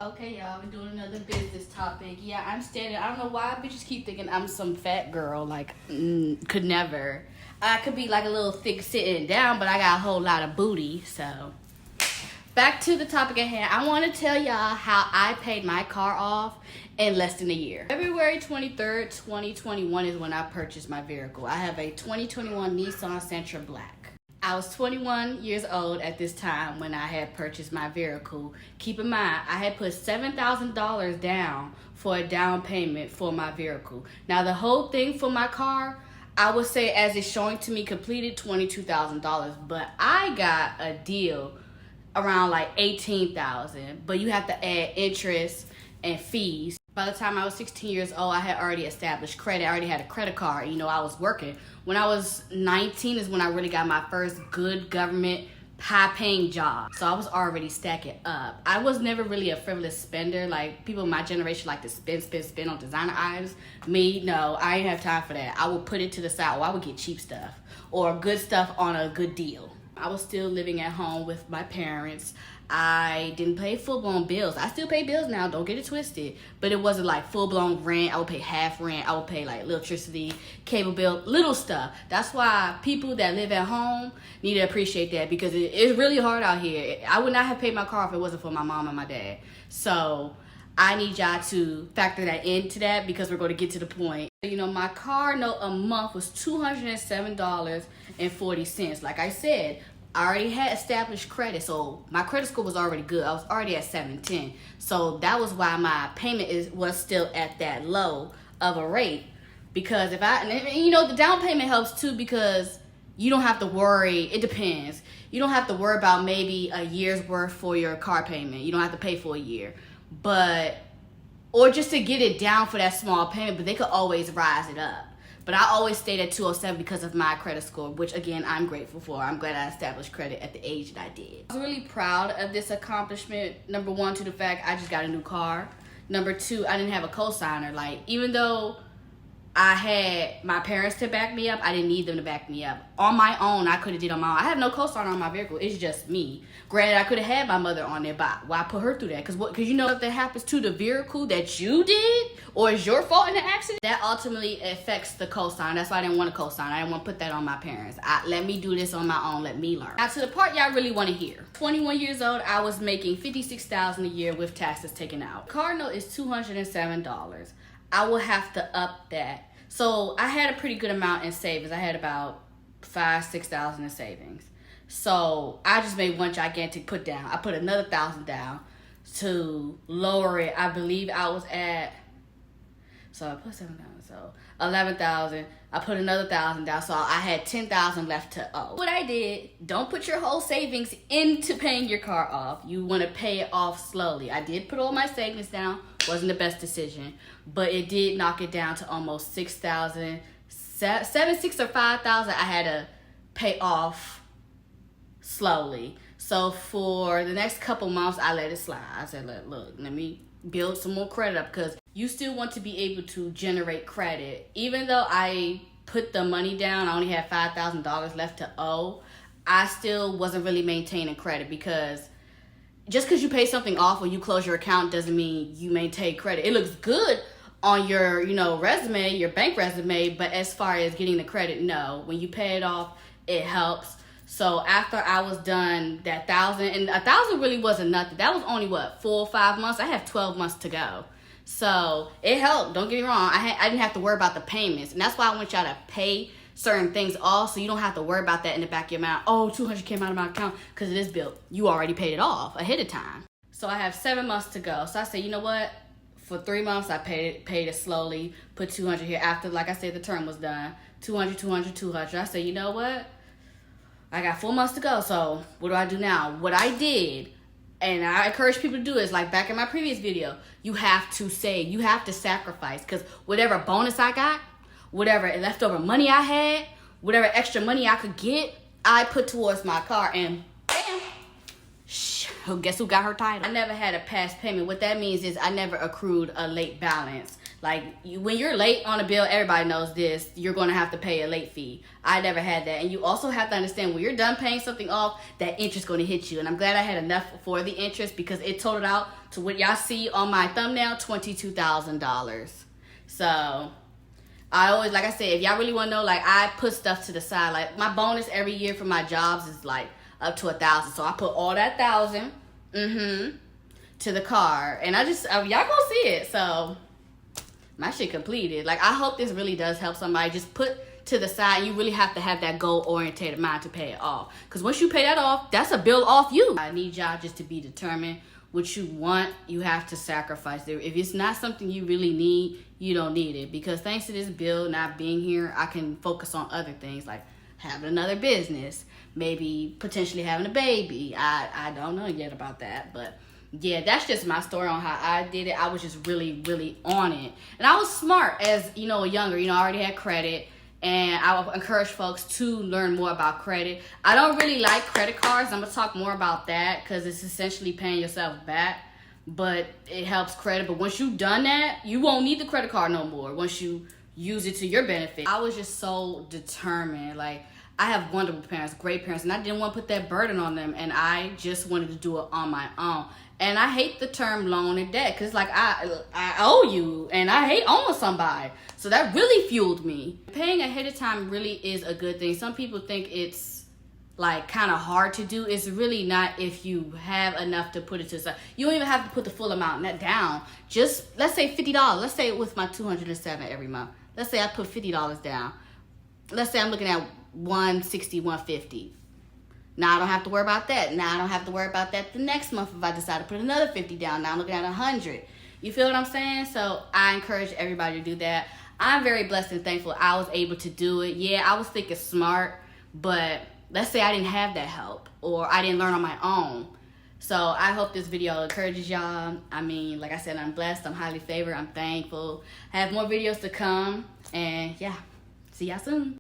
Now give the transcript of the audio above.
Okay, y'all, we're doing another business topic. Yeah, I'm standing. I don't know why bitches keep thinking I'm some fat girl. Like, could never. I could be like a little thick sitting down, but I got a whole lot of booty. So, back to the topic at hand. I want to tell y'all how I paid my car off in less than a year. February 23rd, 2021 is when I purchased my vehicle. I have a 2021 Nissan Sentra Black. I was 21 years old at this time when I had purchased my vehicle. Keep in mind, I had put $7,000 down for a down payment for my vehicle. Now, the whole thing for my car, I would say as it's showing to me completed $22,000, but I got a deal around like $18,000, but you have to add interest and fees. By the time I was 16 years old, I had already established credit. I already had a credit card. You know, I was working. When I was 19 is when I really got my first good government high-paying job. So I was already stacking up. I was never really a frivolous spender. Like, people in my generation like to spend on designer items. Me, no, I ain't have time for that. I would put it to the side, or I would get cheap stuff or good stuff on a good deal. I was still living at home with my parents. I didn't pay full-blown bills. I still pay bills now, don't get it twisted. But it wasn't like full-blown rent. I would pay half rent. I would pay like electricity, cable bill, little stuff. That's why people that live at home need to appreciate that, because it's really hard out here. I would not have paid my car if it wasn't for my mom and my dad. So I need y'all to factor that into that, because we're going to get to the point. You know, my car note a month was $207.40. Like I said, I already had established credit, so my credit score was already good. I was already at 710. So that was why my payment was still at that low of a rate. Because you know, the down payment helps too, because you don't have to worry. It depends. You don't have to worry about maybe a year's worth for your car payment. You don't have to pay for a year. Or just to get it down for that small payment, but they could always rise it up. But I always stayed at 207 because of my credit score, which again, I'm grateful for. I'm glad I established credit at the age that I did. I was really proud of this accomplishment. Number one, to the fact I just got a new car. Number two, I didn't have a co-signer. Like, even though I had my parents to back me up, I didn't need them to back me up. On my own, I could have did on my own. I have no co-signer on my vehicle. It's just me. Granted, I could have had my mother on there, but why put her through that? Because you know, if that happens to the vehicle that you did, or is your fault in the accident, that ultimately affects the co-sign. That's why I didn't want a co-sign. I didn't want to put that on my parents. Let me do this on my own. Let me learn. Now, to the part y'all really want to hear. 21 years old, I was making $56,000 a year with taxes taken out. Car note is $207. I will have to up that. So I had a pretty good amount in savings. I had about $5,000-6,000 in savings. So I just made one gigantic put down. I put another $1,000 down to lower it. I believe I was at, so I put $7,000, so $11,000. I put another $1,000 down, so I had $10,000 left to owe. What I did, don't put your whole savings into paying your car off. You want to pay it off slowly. I did put all my savings down. Wasn't the best decision, but it did knock it down to almost $6,000, $6,000 or $5,000. I had to pay off slowly. So for the next couple months, I let it slide. I said, look, let me build some more credit up, because you still want to be able to generate credit. Even though I put the money down, I only had $5,000 left to owe, I still wasn't really maintaining credit, because just because you pay something off or you close your account doesn't mean you maintain credit. It looks good on your, resume, your bank resume, but as far as getting the credit, no. When you pay it off, it helps. So after I was done that $1,000, and $1,000 really wasn't nothing. That was only 4 or 5 months. I have 12 months to go. So it helped. Don't get me wrong. I didn't have to worry about the payments, and that's why I want y'all to pay certain things off, so you don't have to worry about that in the back of your mind. Oh, $200 came out of my account because it is built. You already paid it off ahead of time. So I have 7 months to go. So I said, you know what? For 3 months, I paid it slowly. Put $200 here. After, like I said, the term was done. $200. I said, you know what? I got 4 months to go. So what do I do now? What I did, and I encourage people to do, is like back in my previous video, you have to save. You have to sacrifice, because whatever bonus I got, whatever leftover money I had, whatever extra money I could get, I put towards my car, and bam, guess who got her title? I never had a past payment. What that means is I never accrued a late balance. Like, when you're late on a bill, everybody knows this, you're going to have to pay a late fee. I never had that. And you also have to understand, when you're done paying something off, that interest going to hit you. And I'm glad I had enough for the interest, because it totaled out to what y'all see on my thumbnail, $22,000. So I always, like I said, if y'all really want to know, like, I put stuff to the side. Like, my bonus every year for my jobs is like up to $1,000. So I put all that $1,000 to the car, and I just y'all gonna see it. So my shit completed. Like, I hope this really does help somebody. Just put to the side. You really have to have that goal-oriented mind to pay it off, because once you pay that off, that's a bill off you. I need y'all just to be determined. What you want, you have to sacrifice it. If it's not something you really need, you don't need it, because thanks to this bill not being here, I can focus on other things, like having another business, maybe potentially having a baby. I don't know yet about that, but yeah, that's just my story on how I did it. I was just really, really on it. And I was smart as, younger. I already had credit. And I would encourage folks to learn more about credit. I don't really like credit cards. I'm going to talk more about that, because it's essentially paying yourself back. But it helps credit. But once you've done that, you won't need the credit card no more once you use it to your benefit. I was just so determined. Like, I have wonderful parents, great parents, and I didn't want to put that burden on them. And I just wanted to do it on my own. And I hate the term loan and debt, because like I owe you, and I hate owing somebody. So that really fueled me. Paying ahead of time really is a good thing. Some people think it's like kind of hard to do. It's really not if you have enough to put it to the side. You don't even have to put the full amount down. Just, let's say $50. Let's say with my $207 every month. Let's say I put $50 down. Let's say I'm looking at $160, $150. Now I don't have to worry about that. Now I don't have to worry about that the next month if I decide to put another $50 down. Now I'm looking at $100. You feel what I'm saying? So I encourage everybody to do that. I'm very blessed and thankful I was able to do it. Yeah, I was thinking smart, but let's say I didn't have that help, or I didn't learn on my own. So I hope this video encourages y'all. I mean, like I said, I'm blessed. I'm highly favored. I'm thankful. I have more videos to come. And yeah, see y'all soon.